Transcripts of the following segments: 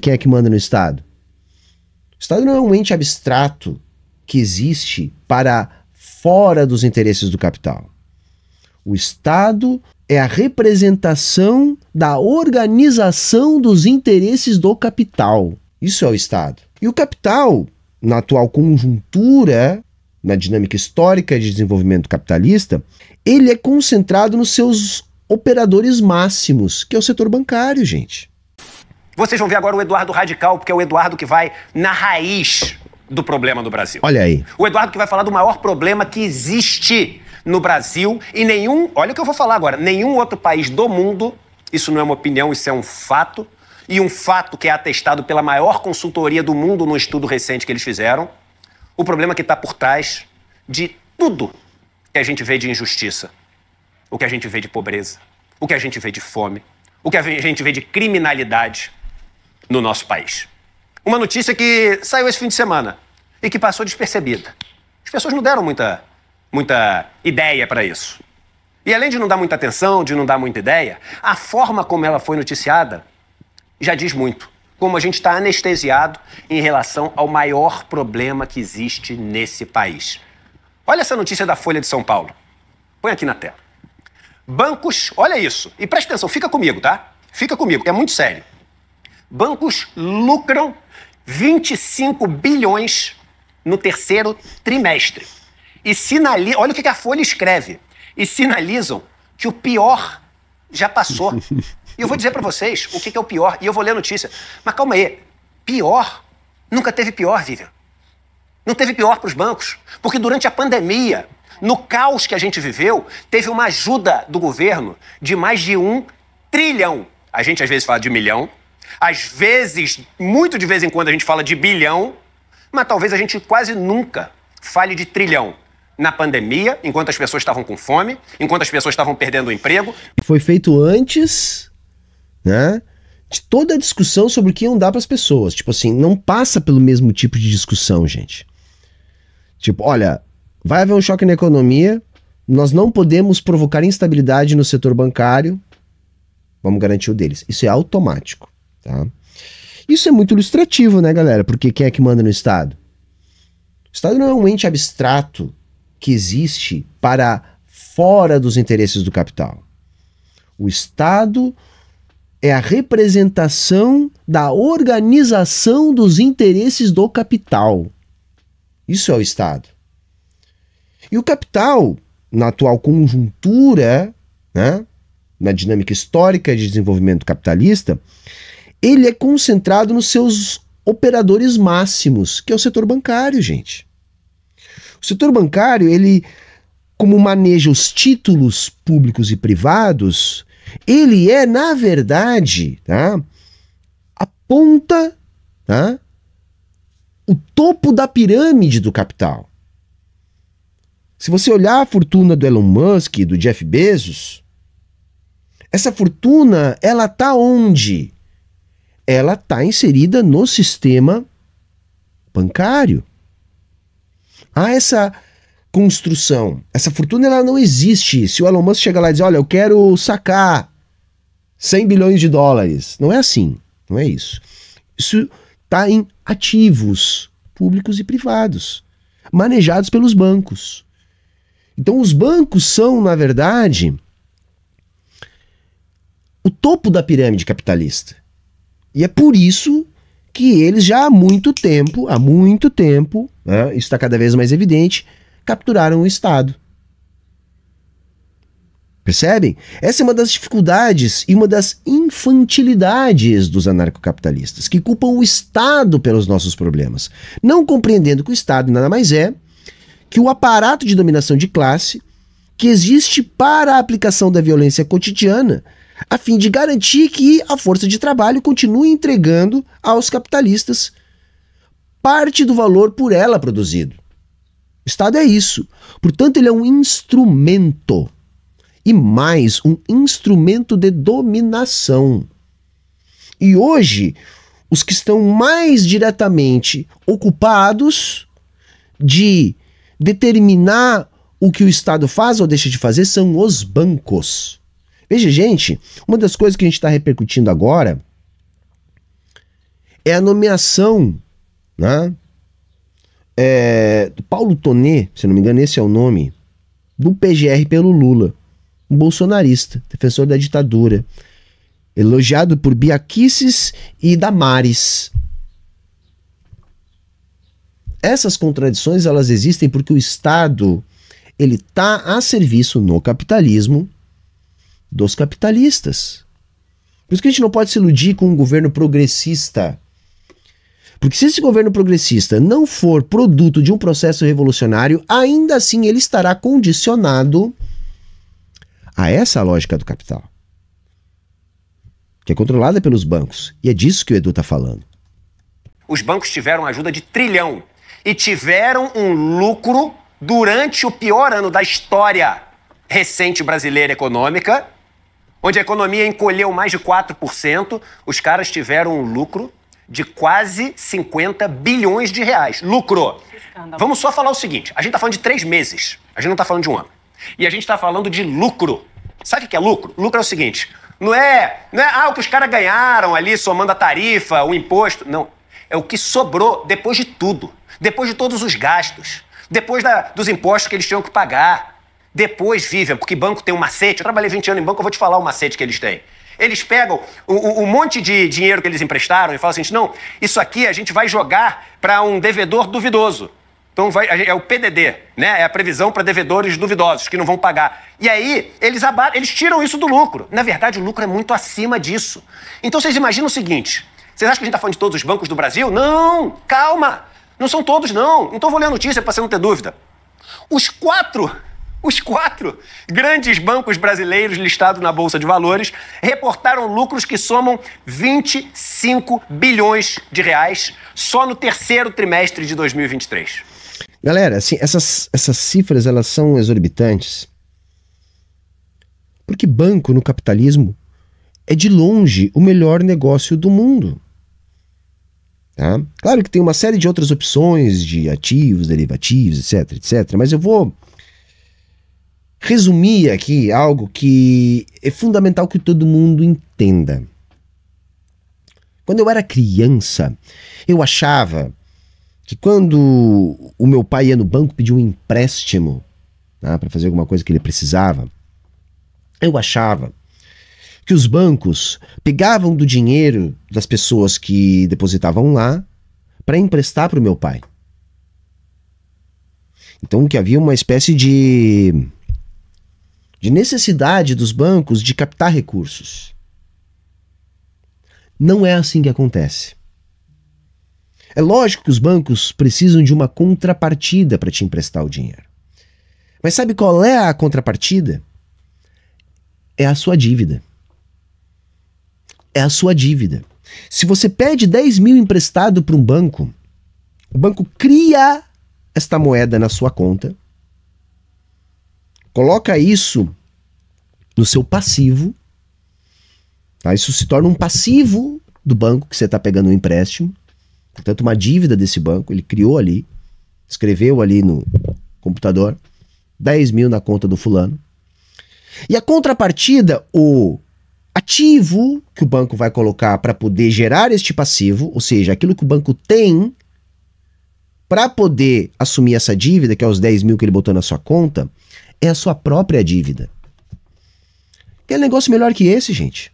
Quem é que manda no Estado? O Estado não é um ente abstrato que existe para fora dos interesses do capital. O Estado é a representação da organização dos interesses do capital. Isso é o Estado. E o capital, na atual conjuntura, na dinâmica histórica de desenvolvimento capitalista, ele é concentrado nos seus operadores máximos, que é o setor bancário, gente. Vocês vão ver agora o Eduardo Radical, porque é o Eduardo que vai na raiz do problema do Brasil. Olha aí. O Eduardo que vai falar do maior problema que existe no Brasil e olha o que eu vou falar agora, nenhum outro país do mundo, isso não é uma opinião, isso é um fato, e um fato que é atestado pela maior consultoria do mundo no estudo recente que eles fizeram, o problema que está por trás de tudo que a gente vê de injustiça, o que a gente vê de pobreza, o que a gente vê de fome, o que a gente vê de criminalidade no nosso país. Uma notícia que saiu esse fim de semana e que passou despercebida. As pessoas não deram muita ideia para isso. E além de não dar muita atenção, de não dar muita ideia, a forma como ela foi noticiada já diz muito. Como a gente está anestesiado em relação ao maior problema que existe nesse país. Olha essa notícia da Folha de São Paulo. Põe aqui na tela. Bancos, olha isso. E presta atenção, fica comigo, tá? Fica comigo, é muito sério. Bancos lucram 25 bilhões no terceiro trimestre. E olha o que a Folha escreve. E sinalizam que o pior já passou. E eu vou dizer pra vocês o que é o pior. E eu vou ler a notícia. Mas calma aí. Pior? Nunca teve pior, Vivian. Não teve pior pros bancos. Porque durante a pandemia, no caos que a gente viveu, teve uma ajuda do governo de mais de 1 trilhão. A gente às vezes fala de milhão. Às vezes, muito de vez em quando, a gente fala de bilhão. Mas talvez a gente quase nunca fale de trilhão. Na pandemia, enquanto as pessoas estavam com fome, enquanto as pessoas estavam perdendo o emprego. Foi feito antes, né, de toda a discussão sobre o que iam dar para as pessoas. Tipo assim, não passa pelo mesmo tipo de discussão, gente. Tipo, olha, vai haver um choque na economia, nós não podemos provocar instabilidade no setor bancário, vamos garantir o deles. Isso é automático, tá? Isso é muito ilustrativo, né, galera? Porque quem é que manda no Estado? O Estado não é um ente abstrato que existe para fora dos interesses do capital. O Estado é a representação da organização dos interesses do capital. Isso é o Estado. E o capital, na atual conjuntura, né, na dinâmica histórica de desenvolvimento capitalista, ele é concentrado nos seus operadores máximos, que é o setor bancário, gente. O setor bancário, ele, como maneja os títulos públicos e privados, ele é, na verdade, tá, a ponta, tá, o topo da pirâmide do capital. Se você olhar a fortuna do Elon Musk e do Jeff Bezos, essa fortuna, ela tá onde? Ela tá inserida no sistema bancário. Há essa construção. Essa fortuna, ela não existe. Se o Elon Musk chegar lá e dizer, olha, eu quero sacar 100 bilhões de dólares. Não é assim. Não é isso. Isso está em ativos públicos e privados, manejados pelos bancos. Então, os bancos são, na verdade, o topo da pirâmide capitalista. E é por isso que eles já há muito tempo, né, isso está cada vez mais evidente, capturaram o Estado. Percebem? Essa é uma das dificuldades e uma das infantilidades dos anarcocapitalistas, que culpam o Estado pelos nossos problemas, não compreendendo que o Estado nada mais é que o aparato de dominação de classe que existe para a aplicação da violência cotidiana, a fim de garantir que a força de trabalho continue entregando aos capitalistas parte do valor por ela produzido. O Estado é isso. Portanto, ele é um instrumento. E mais, um instrumento de dominação. E hoje, os que estão mais diretamente ocupados de determinar o que o Estado faz ou deixa de fazer são os bancos. Veja, gente, uma das coisas que a gente está repercutindo agora é a nomeação, né, do Paulo Tonet, se não me engano esse é o nome, do PGR pelo Lula, um bolsonarista, defensor da ditadura, elogiado por Bia Kicis e Damares. Essas contradições, elas existem porque o Estado, ele tá a serviço no capitalismo dos capitalistas. Por isso que a gente não pode se iludir com um governo progressista. Porque se esse governo progressista não for produto de um processo revolucionário, ainda assim ele estará condicionado a essa lógica do capital, que é controlada pelos bancos. E é disso que o Edu tá falando. Os bancos tiveram ajuda de trilhão e tiveram um lucro durante o pior ano da história recente brasileira econômica, onde a economia encolheu mais de 4%, os caras tiveram um lucro de quase 50 bilhões de reais. Lucro! Vamos só falar o seguinte, a gente tá falando de 3 meses, a gente não tá falando de um ano. E a gente tá falando de lucro. Sabe o que é lucro? Lucro é o seguinte, não é o que os caras ganharam ali somando a tarifa, o imposto, não. É o que sobrou depois de tudo, depois de todos os gastos, depois dos impostos que eles tinham que pagar. Depois, Vivian, porque banco tem um macete, eu trabalhei 20 anos em banco, eu vou te falar o macete que eles têm. Eles pegam o monte de dinheiro que eles emprestaram e falam assim, não, isso aqui a gente vai jogar para um devedor duvidoso. Então é o PDD, né? É a previsão para devedores duvidosos que não vão pagar. E aí eles tiram isso do lucro. Na verdade, o lucro é muito acima disso. Então vocês imaginam o seguinte, vocês acham que a gente está falando de todos os bancos do Brasil? Não, calma, não são todos não. Então vou ler a notícia para você não ter dúvida. Os quatro grandes bancos brasileiros listados na Bolsa de Valores reportaram lucros que somam 25 bilhões de reais só no terceiro trimestre de 2023. Galera, assim, essas cifras, elas são exorbitantes. Porque banco no capitalismo é de longe o melhor negócio do mundo. Tá? Claro que tem uma série de outras opções de ativos, derivativos, etc, etc. Mas eu vou resumir aqui algo que é fundamental que todo mundo entenda. Quando eu era criança, eu achava que quando o meu pai ia no banco pedir um empréstimo, tá, para fazer alguma coisa que ele precisava, eu achava que os bancos pegavam do dinheiro das pessoas que depositavam lá para emprestar para o meu pai. Então que havia uma espécie de necessidade dos bancos de captar recursos. Não é assim que acontece. É lógico que os bancos precisam de uma contrapartida para te emprestar o dinheiro. Mas sabe qual é a contrapartida? É a sua dívida. É a sua dívida. Se você pede 10 mil emprestado para um banco, o banco cria esta moeda na sua conta, coloca isso no seu passivo, tá? Isso se torna um passivo do banco que você está pegando um empréstimo, portanto uma dívida desse banco, ele criou ali, escreveu ali no computador, 10 mil na conta do fulano, e a contrapartida, o ativo que o banco vai colocar para poder gerar este passivo, ou seja, aquilo que o banco tem para poder assumir essa dívida, que é os 10 mil que ele botou na sua conta, é a sua própria dívida. Quer negócio melhor que esse, gente?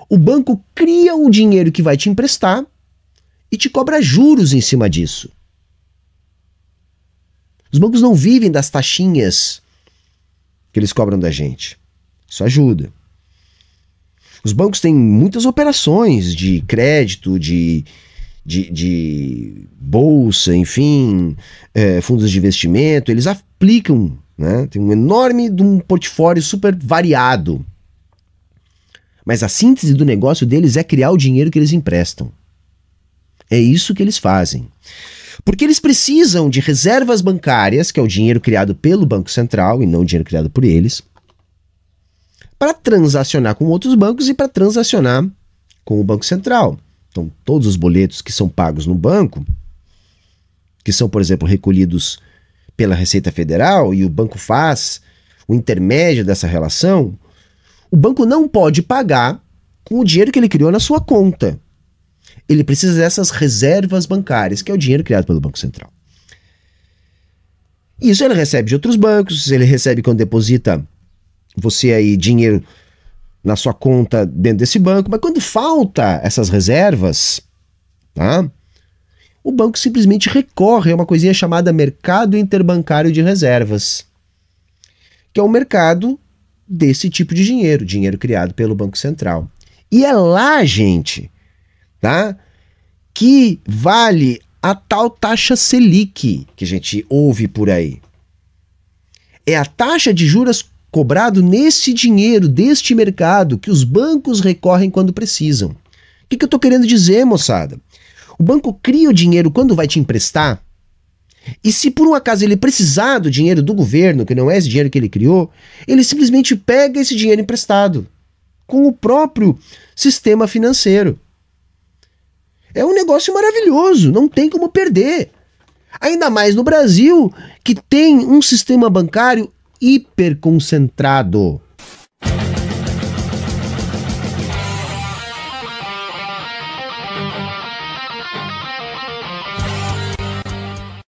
O banco cria um dinheiro que vai te emprestar e te cobra juros em cima disso. Os bancos não vivem das taxinhas que eles cobram da gente. Isso ajuda. Os bancos têm muitas operações de crédito, de bolsa, enfim, fundos de investimento. Eles aplicam, né? Tem um enorme portfólio super variado. Mas a síntese do negócio deles é criar o dinheiro que eles emprestam. É isso que eles fazem. Porque eles precisam de reservas bancárias, que é o dinheiro criado pelo Banco Central e não o dinheiro criado por eles, para transacionar com outros bancos e para transacionar com o Banco Central. Então, todos os boletos que são pagos no banco, que são, por exemplo, recolhidos pela Receita Federal e o banco faz o intermédio dessa relação, o banco não pode pagar com o dinheiro que ele criou na sua conta. Ele precisa dessas reservas bancárias, que é o dinheiro criado pelo Banco Central. Isso ele recebe de outros bancos, ele recebe quando deposita você aí dinheiro na sua conta dentro desse banco, mas quando falta essas reservas, tá? O banco simplesmente recorre a uma coisinha chamada mercado interbancário de reservas, que é um mercado desse tipo de dinheiro criado pelo Banco Central. E é lá, gente, tá, que vale a tal taxa Selic que a gente ouve por aí. É a taxa de juros cobrado nesse dinheiro, deste mercado, que os bancos recorrem quando precisam. O que eu tô querendo dizer, moçada? O banco cria o dinheiro quando vai te emprestar, e se por um acaso ele precisar do dinheiro do governo, que não é esse dinheiro que ele criou, ele simplesmente pega esse dinheiro emprestado com o próprio sistema financeiro. É um negócio maravilhoso, não tem como perder. Ainda mais no Brasil, que tem um sistema bancário hiperconcentrado.